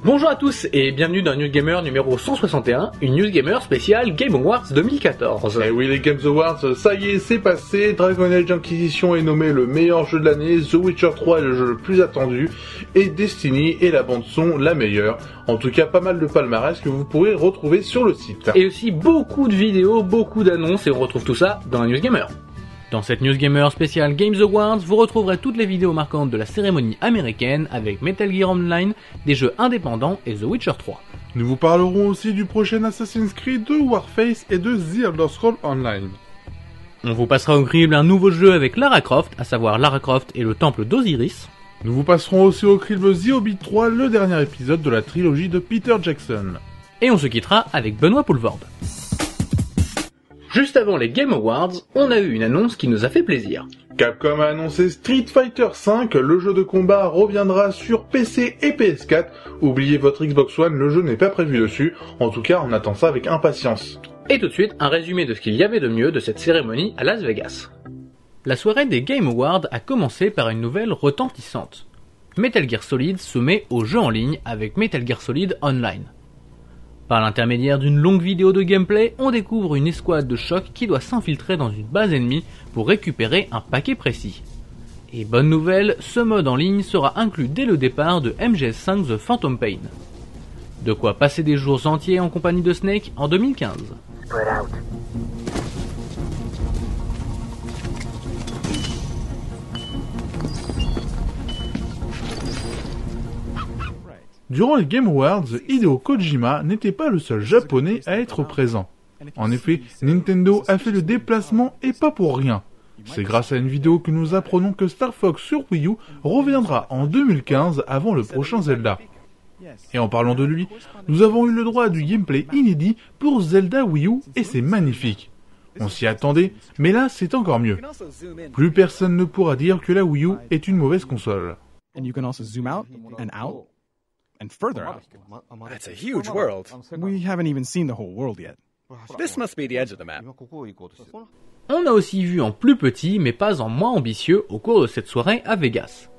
Bonjour à tous et bienvenue dans News Gamer numéro 161, une News Gamer spéciale Game Awards 2014. Et oui, les Game Awards, ça y est, c'est passé. Dragon Age Inquisition est nommé le meilleur jeu de l'année, The Witcher 3 est le jeu le plus attendu, et Destiny et la bande son la meilleure. En tout cas, pas mal de palmarès que vous pourrez retrouver sur le site. Et aussi beaucoup de vidéos, beaucoup d'annonces, et on retrouve tout ça dans la News Gamer. Dans cette News Gamer spéciale Games Awards, vous retrouverez toutes les vidéos marquantes de la cérémonie américaine avec Metal Gear Online, des jeux indépendants et The Witcher 3. Nous vous parlerons aussi du prochain Assassin's Creed, de Warface et de The Elder Scrolls Online. On vous passera au crible un nouveau jeu avec Lara Croft, à savoir Lara Croft et le Temple d'Osiris. Nous vous passerons aussi au crible The Hobbit 3, le dernier épisode de la trilogie de Peter Jackson. Et on se quittera avec Benoît Poulvord. Juste avant les Game Awards, on a eu une annonce qui nous a fait plaisir. Capcom a annoncé Street Fighter V, le jeu de combat reviendra sur PC et PS4. Oubliez votre Xbox One, le jeu n'est pas prévu dessus. En tout cas, on attend ça avec impatience. Et tout de suite, un résumé de ce qu'il y avait de mieux de cette cérémonie à Las Vegas. La soirée des Game Awards a commencé par une nouvelle retentissante. Metal Gear Solid se met au jeu en ligne avec Metal Gear Solid Online. Par l'intermédiaire d'une longue vidéo de gameplay, on découvre une escouade de choc qui doit s'infiltrer dans une base ennemie pour récupérer un paquet précis. Et bonne nouvelle, ce mode en ligne sera inclus dès le départ de MGS5 The Phantom Pain. De quoi passer des jours entiers en compagnie de Snake en 2015. Durant les Game Awards, Hideo Kojima n'était pas le seul japonais à être présent. En effet, Nintendo a fait le déplacement et pas pour rien. C'est grâce à une vidéo que nous apprenons que Star Fox sur Wii U reviendra en 2015 avant le prochain Zelda. Et en parlant de lui, nous avons eu le droit à du gameplay inédit pour Zelda Wii U et c'est magnifique. On s'y attendait, mais là c'est encore mieux. Plus personne ne pourra dire que la Wii U est une mauvaise console. And you can also zoom out and out and further out. That's a huge world. We haven't even seen the whole world yet. This must be the edge of the map. On a aussi vu en plus petit mais pas en moins ambitieux au cours de cette soirée à Vegas.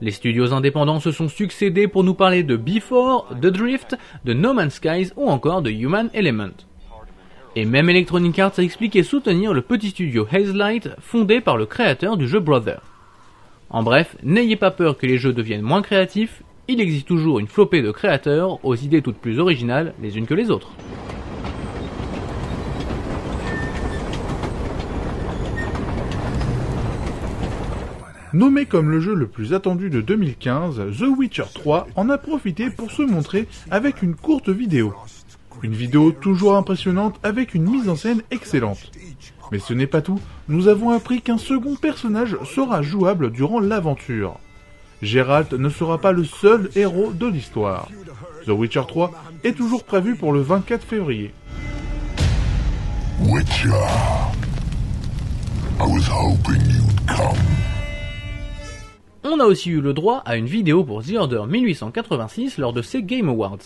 Les studios indépendants se sont succédés pour nous parler de Before, de Drift, de No Man's Skies ou encore de Human Element. Et même Electronic Arts a expliqué soutenir le petit studio Hazelight fondé par le créateur du jeu Brother. En bref, n'ayez pas peur que les jeux deviennent moins créatifs, il existe toujours une flopée de créateurs aux idées toutes plus originales les unes que les autres. Nommé comme le jeu le plus attendu de 2015, The Witcher 3 en a profité pour se montrer avec une courte vidéo. Une vidéo toujours impressionnante avec une mise en scène excellente. Mais ce n'est pas tout, nous avons appris qu'un second personnage sera jouable durant l'aventure. Geralt ne sera pas le seul héros de l'histoire. The Witcher 3 est toujours prévu pour le 24 février. Witcher, I was hoping you'd come. On a aussi eu le droit à une vidéo pour The Order 1886 lors de ces Game Awards.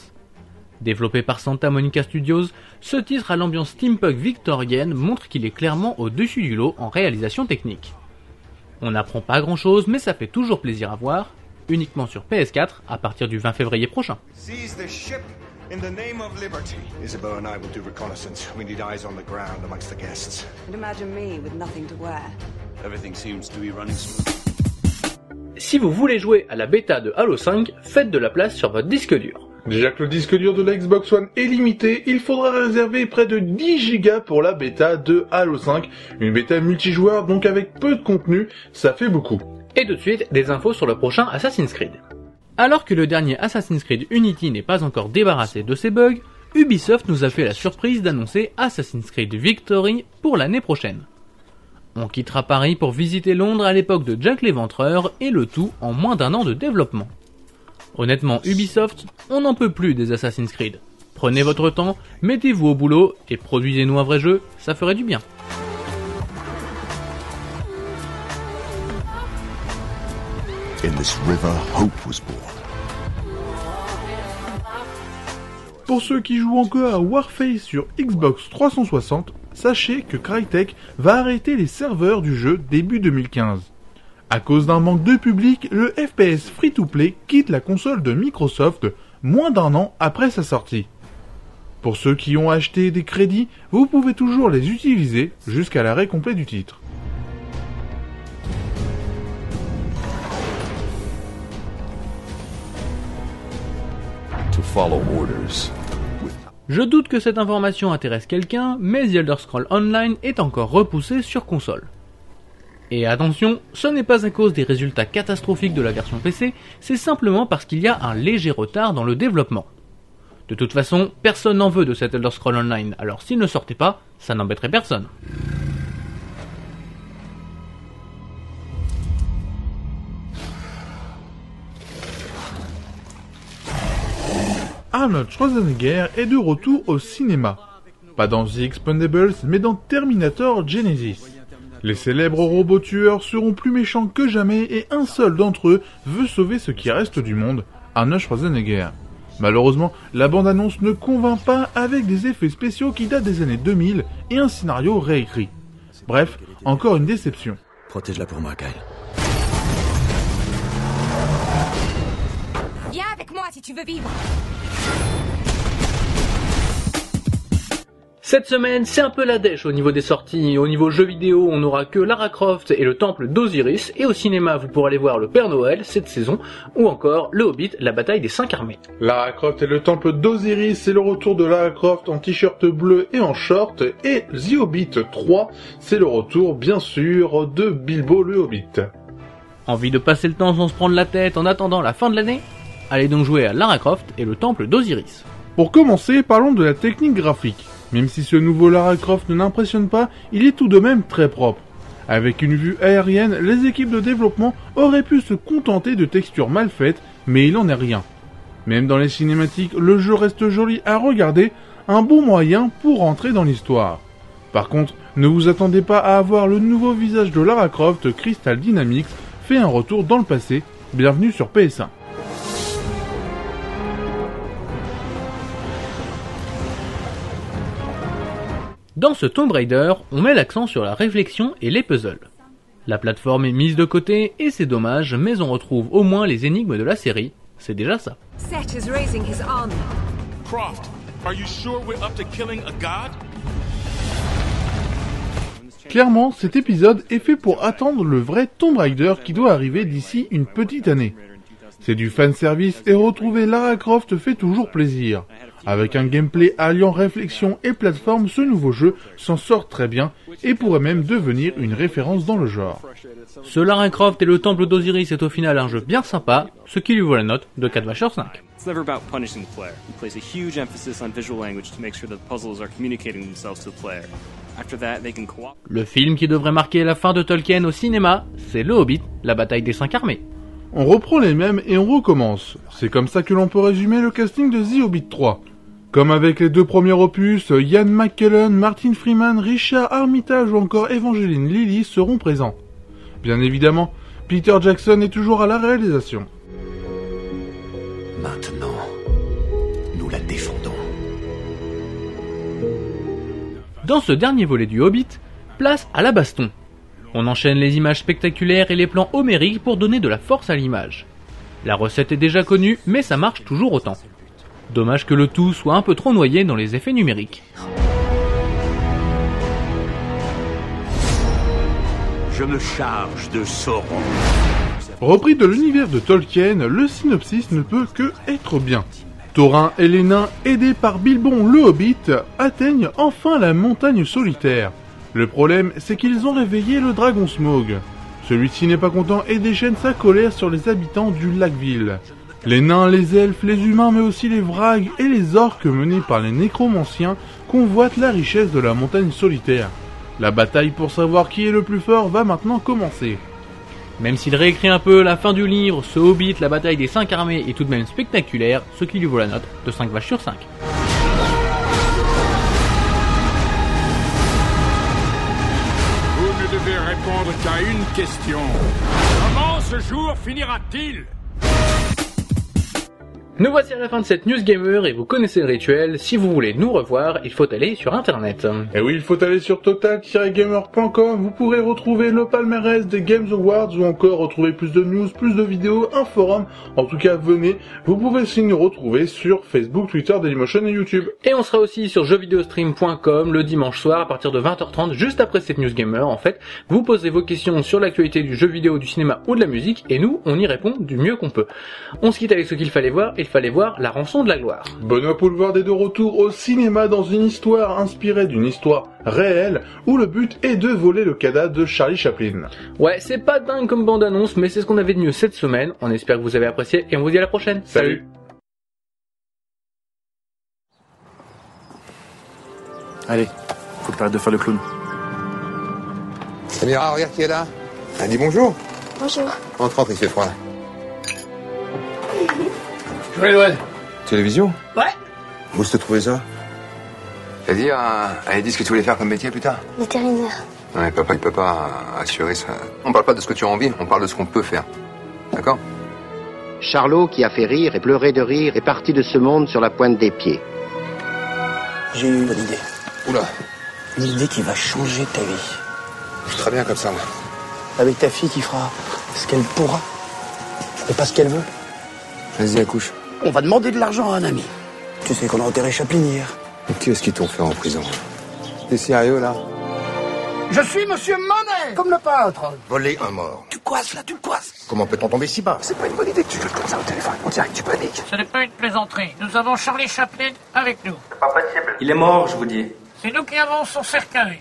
Développé par Santa Monica Studios, ce titre à l'ambiance steampunk victorienne montre qu'il est clairement au-dessus du lot en réalisation technique. On n'apprend pas grand chose, mais ça fait toujours plaisir à voir, uniquement sur PS4 à partir du 20 février prochain. Seize the ship in the name of liberty. Isabeau and I will do reconnaissance. We need eyes on the ground amongst the guests. And imagine me with nothing to wear. Everything seems to be running smooth. Si vous voulez jouer à la bêta de Halo 5, faites de la place sur votre disque dur. Déjà que le disque dur de la Xbox One est limité, il faudra réserver près de 10 Go pour la bêta de Halo 5. Une bêta multijoueur, donc avec peu de contenu, ça fait beaucoup. Et tout de suite, des infos sur le prochain Assassin's Creed. Alors que le dernier Assassin's Creed Unity n'est pas encore débarrassé de ses bugs, Ubisoft nous a fait la surprise d'annoncer Assassin's Creed Victory pour l'année prochaine. On quittera Paris pour visiter Londres à l'époque de Jack l'Éventreur et le tout en moins d'1 an de développement. Honnêtement, Ubisoft, on n'en peut plus des Assassin's Creed. Prenez votre temps, mettez-vous au boulot et produisez-nous un vrai jeu, ça ferait du bien. In this river, hope was born. Pour ceux qui jouent encore à Warface sur Xbox 360, sachez que Crytek va arrêter les serveurs du jeu début 2015. À cause d'un manque de public, le FPS free-to-play quitte la console de Microsoft, moins d'1 an après sa sortie. Pour ceux qui ont acheté des crédits, vous pouvez toujours les utiliser jusqu'à l'arrêt complet du titre. To follow orders. Je doute que cette information intéresse quelqu'un, mais The Elder Scrolls Online est encore repoussé sur console. Et attention, ce n'est pas à cause des résultats catastrophiques de la version PC, c'est simplement parce qu'il y a un léger retard dans le développement. De toute façon, personne n'en veut de cet Elder Scrolls Online, alors s'il ne sortait pas, ça n'embêterait personne. Arnold Schwarzenegger est de retour au cinéma. Pas dans The Expendables, mais dans Terminator Genesis. Les célèbres robots tueurs seront plus méchants que jamais et un seul d'entre eux veut sauver ce qui reste du monde, Arnold Schwarzenegger. Malheureusement, la bande-annonce ne convainc pas avec des effets spéciaux qui datent des années 2000 et un scénario réécrit. Bref, encore une déception. Protège-la pour moi, Kyle. Viens avec moi si tu veux vivre. Cette semaine, c'est un peu la dèche au niveau des sorties. Au niveau jeux vidéo, on n'aura que Lara Croft et le temple d'Osiris, et au cinéma, vous pourrez aller voir le Père Noël cette saison, ou encore le Hobbit, la bataille des 5 armées. Lara Croft et le temple d'Osiris, c'est le retour de Lara Croft en t-shirt bleu et en short, et The Hobbit 3, c'est le retour, bien sûr, de Bilbo le Hobbit. Envie de passer le temps sans se prendre la tête en attendant la fin de l'année? Allez donc jouer à Lara Croft et le temple d'Osiris. Pour commencer, parlons de la technique graphique. Même si ce nouveau Lara Croft ne l'impressionne pas, il est tout de même très propre. Avec une vue aérienne, les équipes de développement auraient pu se contenter de textures mal faites, mais il en est rien. Même dans les cinématiques, le jeu reste joli à regarder, un bon moyen pour rentrer dans l'histoire. Par contre, ne vous attendez pas à avoir le nouveau visage de Lara Croft, Crystal Dynamics, fait un retour dans le passé. Bienvenue sur PS1. Dans ce Tomb Raider, on met l'accent sur la réflexion et les puzzles. La plateforme est mise de côté et c'est dommage, mais on retrouve au moins les énigmes de la série, c'est déjà ça. Set is raising his army. Croft, are you sure we're up to killing a god? Clairement, cet épisode est fait pour attendre le vrai Tomb Raider qui doit arriver d'ici une petite année. C'est du fanservice et retrouver Lara Croft fait toujours plaisir. Avec un gameplay alliant réflexion et plateforme, ce nouveau jeu s'en sort très bien et pourrait même devenir une référence dans le genre. Ce Lara Croft et le temple d'Osiris est au final un jeu bien sympa, ce qui lui vaut la note de 4/5. It's never about punishing the player. He places a huge emphasis on visual language to make sure the puzzles are communicating themselves to the player. After that, they can cooperate. Le film qui devrait marquer la fin de Tolkien au cinéma, c'est Le Hobbit, la bataille des 5 armées. On reprend les mêmes et on recommence. C'est comme ça que l'on peut résumer le casting de The Hobbit 3. Comme avec les deux premiers opus, Ian McKellen, Martin Freeman, Richard Armitage ou encore Evangeline Lilly seront présents. Bien évidemment, Peter Jackson est toujours à la réalisation. Maintenant, nous la défendons. Dans ce dernier volet du Hobbit, place à la baston. On enchaîne les images spectaculaires et les plans homériques pour donner de la force à l'image. La recette est déjà connue, mais ça marche toujours autant. Dommage que le tout soit un peu trop noyé dans les effets numériques. Je me charge de Sauron. Repris de l'univers de Tolkien, le synopsis ne peut que être bien. Thorin et les nains, aidés par Bilbon le Hobbit, atteignent enfin la montagne solitaire. Le problème, c'est qu'ils ont réveillé le dragon Smaug. Celui-ci n'est pas content et déchaîne sa colère sur les habitants du Lac-Ville. Les nains, les elfes, les humains, mais aussi les vrags et les orques menés par les nécromanciens convoitent la richesse de la montagne solitaire. La bataille pour savoir qui est le plus fort va maintenant commencer. Même s'il réécrit un peu la fin du livre, ce Hobbit, la bataille des 5 armées, est tout de même spectaculaire, ce qui lui vaut la note de 5/5. Vous ne devez répondre qu'à une question. Comment ce jour finira-t-il? Nous voici à la fin de cette News Gamer et vous connaissez le rituel, si vous voulez nous revoir, il faut aller sur internet. Et oui, il faut aller sur total-gamer.com, vous pourrez retrouver le palmarès des Games Awards ou encore retrouver plus de news, plus de vidéos, un forum. En tout cas, venez, vous pouvez aussi nous retrouver sur Facebook, Twitter, Dailymotion et YouTube. Et on sera aussi sur jeuxvideostream.com le dimanche soir à partir de 20h30, juste après cette News Gamer en fait. Vous posez vos questions sur l'actualité du jeu vidéo, du cinéma ou de la musique et nous, on y répond du mieux qu'on peut. On se quitte avec ce qu'il fallait voir, il fallait voir La Rançon de la Gloire. Benoît Poulvord est de retour au cinéma dans une histoire inspirée d'une histoire réelle où le but est de voler le cadavre de Charlie Chaplin. Ouais, c'est pas dingue comme bande-annonce, mais c'est ce qu'on avait de mieux cette semaine. On espère que vous avez apprécié et on vous dit à la prochaine. Salut. Allez, faut que t'arrêtes de faire le clown. Samira, regarde qui est là. Elle dit bonjour. Bonjour. Rentre, il fait froid. Joyeux Noël. Télévision? Ouais. Où est-ce que tu trouvais ça? T'as dit à Eddie ce que tu voulais faire comme métier plus tard? Vétérinaire. Ouais, papa, il peut pas assurer ça. On parle pas de ce que tu as envie, on parle de ce qu'on peut faire. D'accord? Charlot, qui a fait rire et pleurer de rire, est parti de ce monde sur la pointe des pieds. J'ai eu une bonne idée. Oula. Une idée qui va changer ta vie. Je suis très bien comme ça, moi. Avec ta fille qui fera ce qu'elle pourra, et pas ce qu'elle veut. Vas-y, accouche. On va demander de l'argent à un ami. Tu sais qu'on a enterré Chaplin hier. Et qui est-ce qui t'ont fait en prison? T'es sérieux, là? Je suis Monsieur Monet, comme le peintre. Voler un mort. Tu coises là, tu le coises. Comment peut-on tomber si bas? C'est pas une bonne idée que tu joues comme ça au téléphone. On dirait que tu paniques. Ce n'est pas une plaisanterie. Nous avons Charlie Chaplin avec nous. C'est pas possible. Il est mort, je vous dis. C'est nous qui avons son cercueil.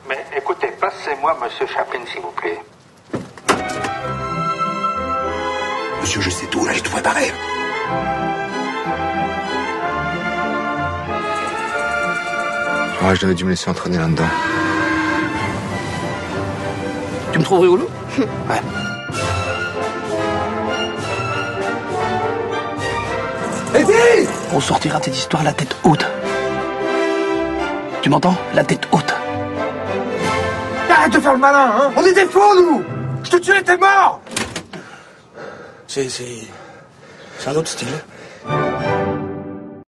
Mais écoutez, passez-moi Monsieur Chaplin, s'il vous plaît. Monsieur, je sais tout, là, j'ai tout préparé. Ouais, je devais dû me laisser entraîner là-dedans. Tu me trouves rigolo? Ouais. Eddie! On sortira de cette histoire la tête haute. Tu m'entends? La tête haute. Arrête de faire le malin, hein! On est des fous, nous! Je te tuais, t'es mort! C'est un autre style.